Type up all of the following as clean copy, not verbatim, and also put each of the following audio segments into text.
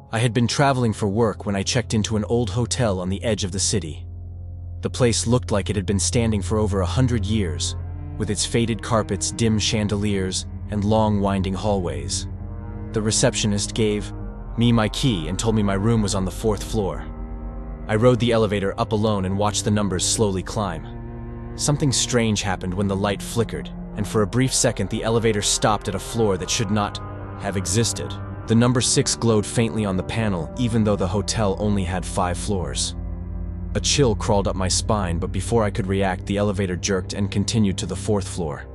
I had been traveling for work when I checked into an old hotel on the edge of the city. The place looked like it had been standing for over 100 years, with its faded carpets, dim chandeliers, and long winding hallways. The receptionist gave me my key and told me my room was on the 4th floor. I rode the elevator up alone and watched the numbers slowly climb. Something strange happened when the light flickered, and for a brief second the elevator stopped at a floor that should not have existed. The number 6 glowed faintly on the panel, even though the hotel only had 5 floors. A chill crawled up my spine, but before I could react, the elevator jerked and continued to the 4th floor.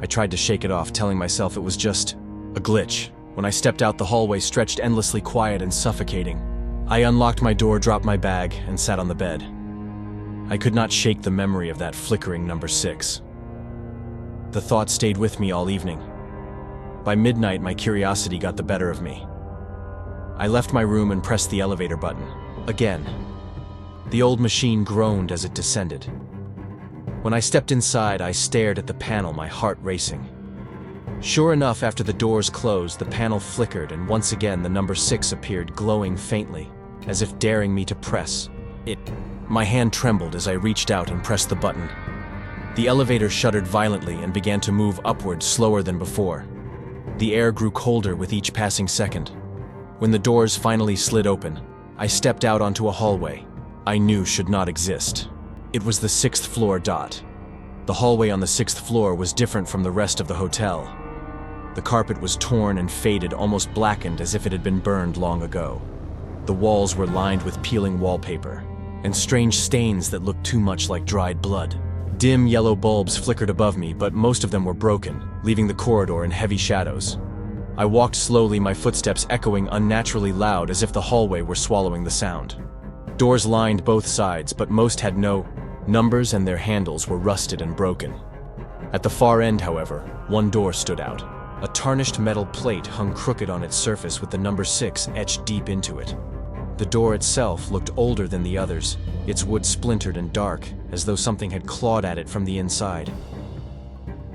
I tried to shake it off, telling myself it was just a glitch. When I stepped out, the hallway stretched endlessly quiet and suffocating. I unlocked my door, dropped my bag, and sat on the bed. I could not shake the memory of that flickering number 6. The thought stayed with me all evening. By midnight, my curiosity got the better of me. I left my room and pressed the elevator button. Again. The old machine groaned as it descended. When I stepped inside, I stared at the panel, my heart racing. Sure enough, after the doors closed, the panel flickered, and once again the number 6 appeared, glowing faintly, as if daring me to press it. My hand trembled as I reached out and pressed the button. The elevator shuddered violently and began to move upward, slower than before. The air grew colder with each passing second. When the doors finally slid open, I stepped out onto a hallway I knew should not exist. It was the 6th floor. The hallway on the 6th floor was different from the rest of the hotel. The carpet was torn and faded, almost blackened, as if it had been burned long ago. The walls were lined with peeling wallpaper and strange stains that looked too much like dried blood. Dim yellow bulbs flickered above me, but most of them were broken, leaving the corridor in heavy shadows. I walked slowly, my footsteps echoing unnaturally loud, as if the hallway were swallowing the sound. Doors lined both sides, but most had no numbers and their handles were rusted and broken. At the far end, however, one door stood out. A tarnished metal plate hung crooked on its surface with the number 6 etched deep into it. The door itself looked older than the others, its wood splintered and dark, as though something had clawed at it from the inside.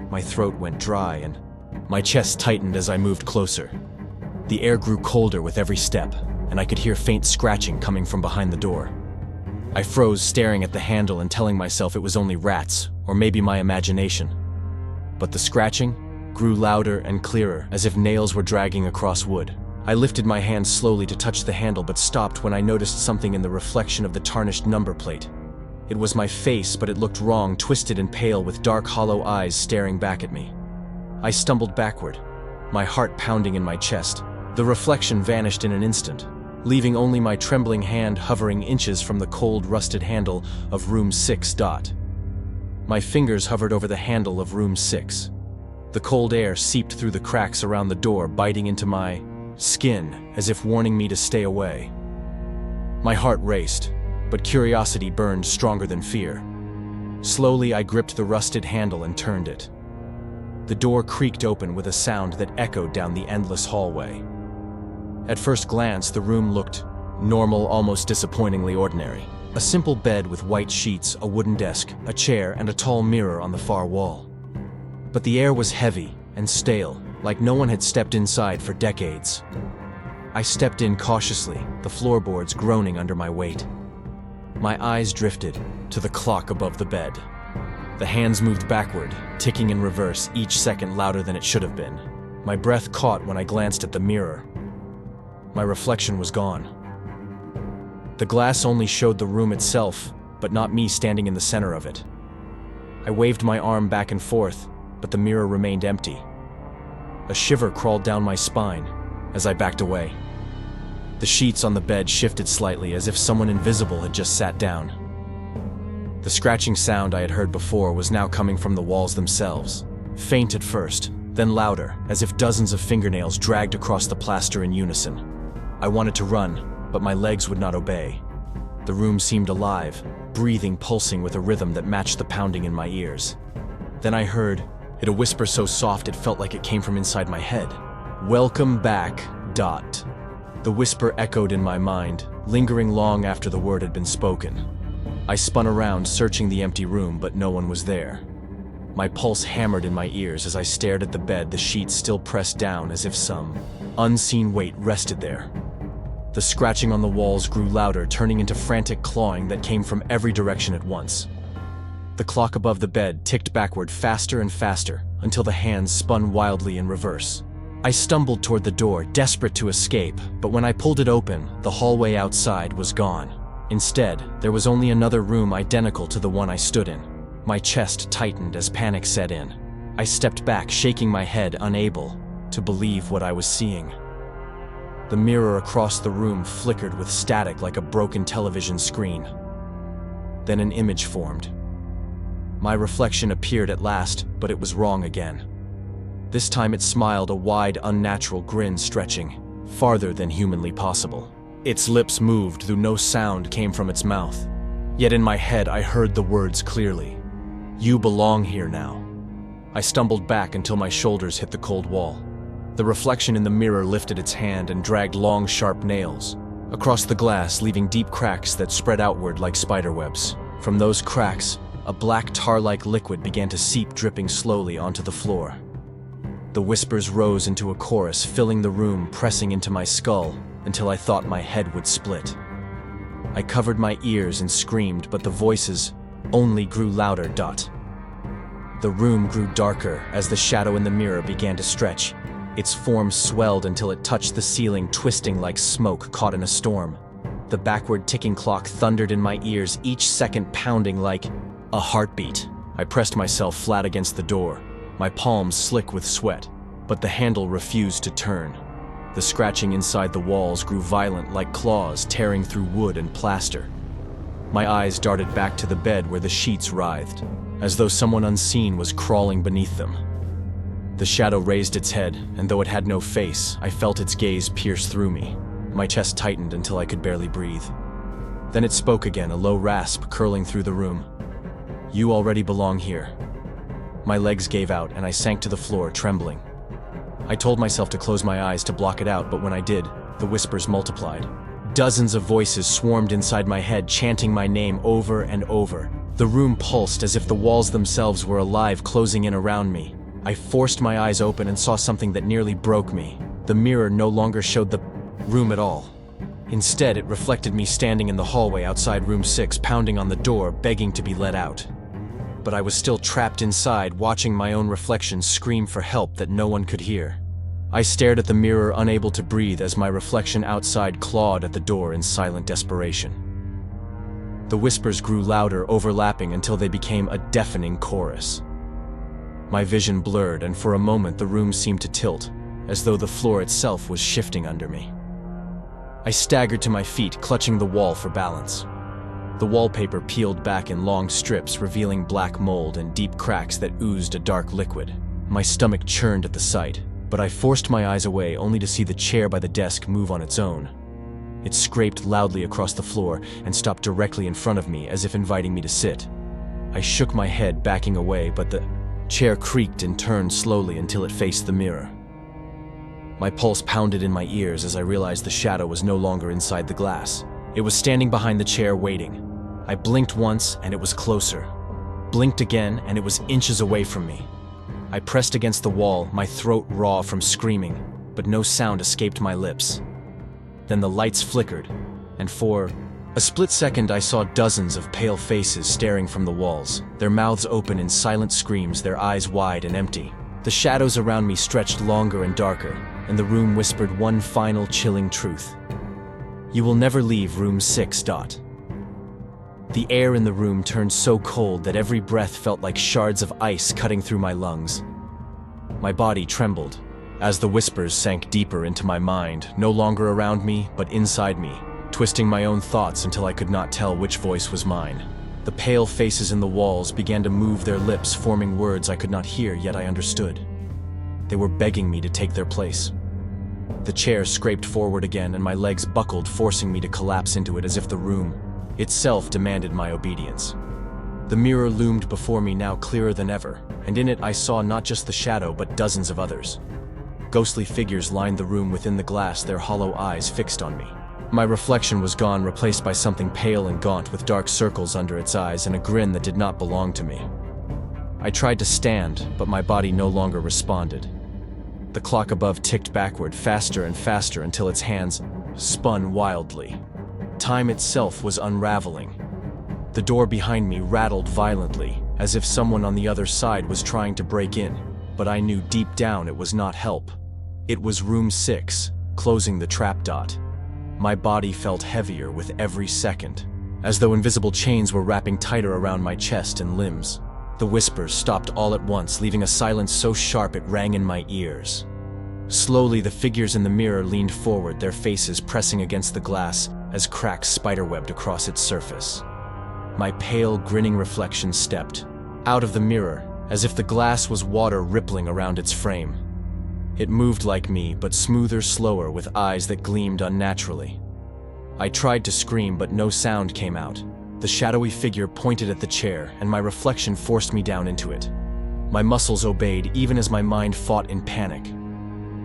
My throat went dry and my chest tightened as I moved closer. The air grew colder with every step, and I could hear faint scratching coming from behind the door. I froze, staring at the handle and telling myself it was only rats, or maybe my imagination. But the scratching grew louder and clearer, as if nails were dragging across wood. I lifted my hand slowly to touch the handle, but stopped when I noticed something in the reflection of the tarnished number plate. It was my face, but it looked wrong, twisted and pale, with dark, hollow eyes staring back at me. I stumbled backward, my heart pounding in my chest. The reflection vanished in an instant, leaving only my trembling hand hovering inches from the cold, rusted handle of room 6. My fingers hovered over the handle of room 6. The cold air seeped through the cracks around the door, biting into my skin, as if warning me to stay away. My heart raced, but curiosity burned stronger than fear. Slowly, I gripped the rusted handle and turned it. The door creaked open with a sound that echoed down the endless hallway. At first glance, the room looked normal, almost disappointingly ordinary. A simple bed with white sheets, a wooden desk, a chair, and a tall mirror on the far wall. But the air was heavy and stale, like no one had stepped inside for decades. I stepped in cautiously, the floorboards groaning under my weight. My eyes drifted to the clock above the bed. The hands moved backward, ticking in reverse, each second louder than it should have been. My breath caught when I glanced at the mirror. My reflection was gone. The glass only showed the room itself, but not me standing in the center of it. I waved my arm back and forth, but the mirror remained empty. A shiver crawled down my spine as I backed away. The sheets on the bed shifted slightly, as if someone invisible had just sat down. The scratching sound I had heard before was now coming from the walls themselves, faint at first, then louder, as if dozens of fingernails dragged across the plaster in unison. I wanted to run, but my legs would not obey. The room seemed alive, breathing, pulsing with a rhythm that matched the pounding in my ears. Then I heard it, a whisper so soft it felt like it came from inside my head. "Welcome back, Dot." The whisper echoed in my mind, lingering long after the word had been spoken. I spun around, searching the empty room, but no one was there. My pulse hammered in my ears as I stared at the bed, the sheets still pressed down as if some unseen weight rested there. The scratching on the walls grew louder, turning into frantic clawing that came from every direction at once. The clock above the bed ticked backward faster and faster until the hands spun wildly in reverse. I stumbled toward the door, desperate to escape, but when I pulled it open, the hallway outside was gone. Instead, there was only another room identical to the one I stood in. My chest tightened as panic set in. I stepped back, shaking my head, unable to believe what I was seeing. The mirror across the room flickered with static like a broken television screen. Then an image formed. My reflection appeared at last, but it was wrong again. This time it smiled, a wide, unnatural grin stretching farther than humanly possible. Its lips moved, though no sound came from its mouth. Yet in my head I heard the words clearly. "You belong here now." I stumbled back until my shoulders hit the cold wall. The reflection in the mirror lifted its hand and dragged long, sharp nails across the glass, leaving deep cracks that spread outward like spiderwebs. From those cracks, a black tar-like liquid began to seep, dripping slowly onto the floor. The whispers rose into a chorus, filling the room, pressing into my skull until I thought my head would split. I covered my ears and screamed, but the voices only grew louder. The room grew darker as the shadow in the mirror began to stretch. Its form swelled until it touched the ceiling, twisting like smoke caught in a storm. The backward ticking clock thundered in my ears, each second pounding like a heartbeat. I pressed myself flat against the door, my palms slick with sweat, but the handle refused to turn. The scratching inside the walls grew violent, like claws tearing through wood and plaster. My eyes darted back to the bed where the sheets writhed, as though someone unseen was crawling beneath them. The shadow raised its head, and though it had no face, I felt its gaze pierce through me. My chest tightened until I could barely breathe. Then it spoke again, a low rasp curling through the room. "You already belong here." My legs gave out, and I sank to the floor, trembling. I told myself to close my eyes to block it out, but when I did, the whispers multiplied. Dozens of voices swarmed inside my head, chanting my name over and over. The room pulsed as if the walls themselves were alive, closing in around me. I forced my eyes open and saw something that nearly broke me. The mirror no longer showed the room at all. Instead, it reflected me standing in the hallway outside room 6, pounding on the door, begging to be let out. But I was still trapped inside, watching my own reflection scream for help that no one could hear. I stared at the mirror, unable to breathe, as my reflection outside clawed at the door in silent desperation. The whispers grew louder, overlapping until they became a deafening chorus. My vision blurred, and for a moment the room seemed to tilt, as though the floor itself was shifting under me. I staggered to my feet, clutching the wall for balance. The wallpaper peeled back in long strips, revealing black mold and deep cracks that oozed a dark liquid. My stomach churned at the sight, but I forced my eyes away only to see the chair by the desk move on its own. It scraped loudly across the floor and stopped directly in front of me, as if inviting me to sit. I shook my head, backing away, but the chair creaked and turned slowly until it faced the mirror. My pulse pounded in my ears as I realized the shadow was no longer inside the glass. It was standing behind the chair, waiting. I blinked once, and it was closer. Blinked again, and it was inches away from me. I pressed against the wall, my throat raw from screaming, but no sound escaped my lips. Then the lights flickered, and for a split second I saw dozens of pale faces staring from the walls, their mouths open in silent screams, their eyes wide and empty. The shadows around me stretched longer and darker, and the room whispered one final chilling truth. "You will never leave room 6. The air in the room turned so cold that every breath felt like shards of ice cutting through my lungs. My body trembled as the whispers sank deeper into my mind, no longer around me, but inside me, twisting my own thoughts until I could not tell which voice was mine. The pale faces in the walls began to move their lips, forming words I could not hear, yet I understood. They were begging me to take their place. The chair scraped forward again, and my legs buckled, forcing me to collapse into it as if the room itself demanded my obedience. The mirror loomed before me, now clearer than ever, and in it I saw not just the shadow, but dozens of others. Ghostly figures lined the room within the glass, their hollow eyes fixed on me. My reflection was gone, replaced by something pale and gaunt with dark circles under its eyes and a grin that did not belong to me. I tried to stand, but my body no longer responded. The clock above ticked backward faster and faster until its hands spun wildly. Time itself was unraveling. The door behind me rattled violently, as if someone on the other side was trying to break in, but I knew deep down it was not help. It was room 6, closing the trap dot. My body felt heavier with every second, as though invisible chains were wrapping tighter around my chest and limbs. The whispers stopped all at once, leaving a silence so sharp it rang in my ears. Slowly, the figures in the mirror leaned forward, their faces pressing against the glass as cracks spiderwebbed across its surface. My pale, grinning reflection stepped out of the mirror, as if the glass was water rippling around its frame. It moved like me, but smoother, slower, with eyes that gleamed unnaturally. I tried to scream, but no sound came out. The shadowy figure pointed at the chair, and my reflection forced me down into it. My muscles obeyed, even as my mind fought in panic.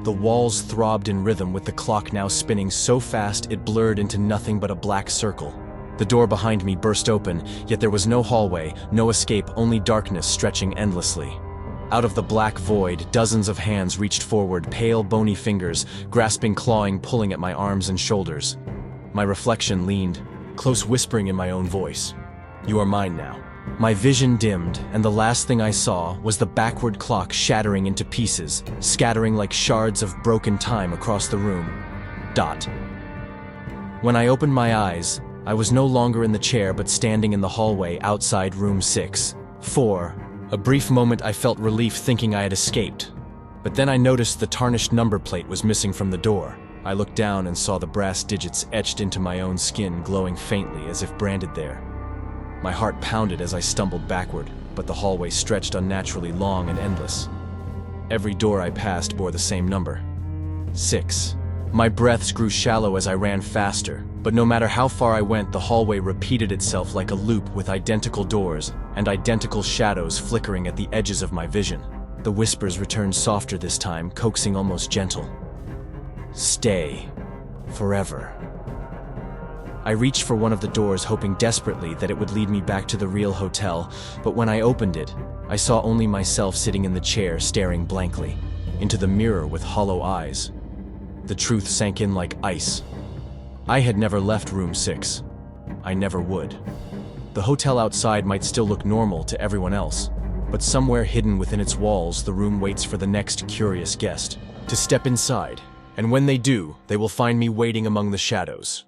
The walls throbbed in rhythm, with the clock now spinning so fast it blurred into nothing but a black circle. The door behind me burst open, yet there was no hallway, no escape, only darkness stretching endlessly. Out of the black void, dozens of hands reached forward, pale, bony fingers, grasping, clawing, pulling at my arms and shoulders. My reflection leaned, close, whispering in my own voice, "You are mine now." My vision dimmed, and the last thing I saw was the backward clock shattering into pieces, scattering like shards of broken time across the room. Dot. When I opened my eyes, I was no longer in the chair but standing in the hallway outside room 6. For a brief moment I felt relief, thinking I had escaped. But then I noticed the tarnished number plate was missing from the door. I looked down and saw the brass digits etched into my own skin, glowing faintly as if branded there. My heart pounded as I stumbled backward, but the hallway stretched unnaturally long and endless. Every door I passed bore the same number. 6. My breaths grew shallow as I ran faster, but no matter how far I went, the hallway repeated itself like a loop, with identical doors and identical shadows flickering at the edges of my vision. The whispers returned softer this time, coaxing, almost gentle. "Stay. Forever." I reached for one of the doors, hoping desperately that it would lead me back to the real hotel, but when I opened it, I saw only myself sitting in the chair, staring blankly into the mirror with hollow eyes. The truth sank in like ice. I had never left room 6. I never would. The hotel outside might still look normal to everyone else, but somewhere hidden within its walls, the room waits for the next curious guest to step inside, and when they do, they will find me waiting among the shadows.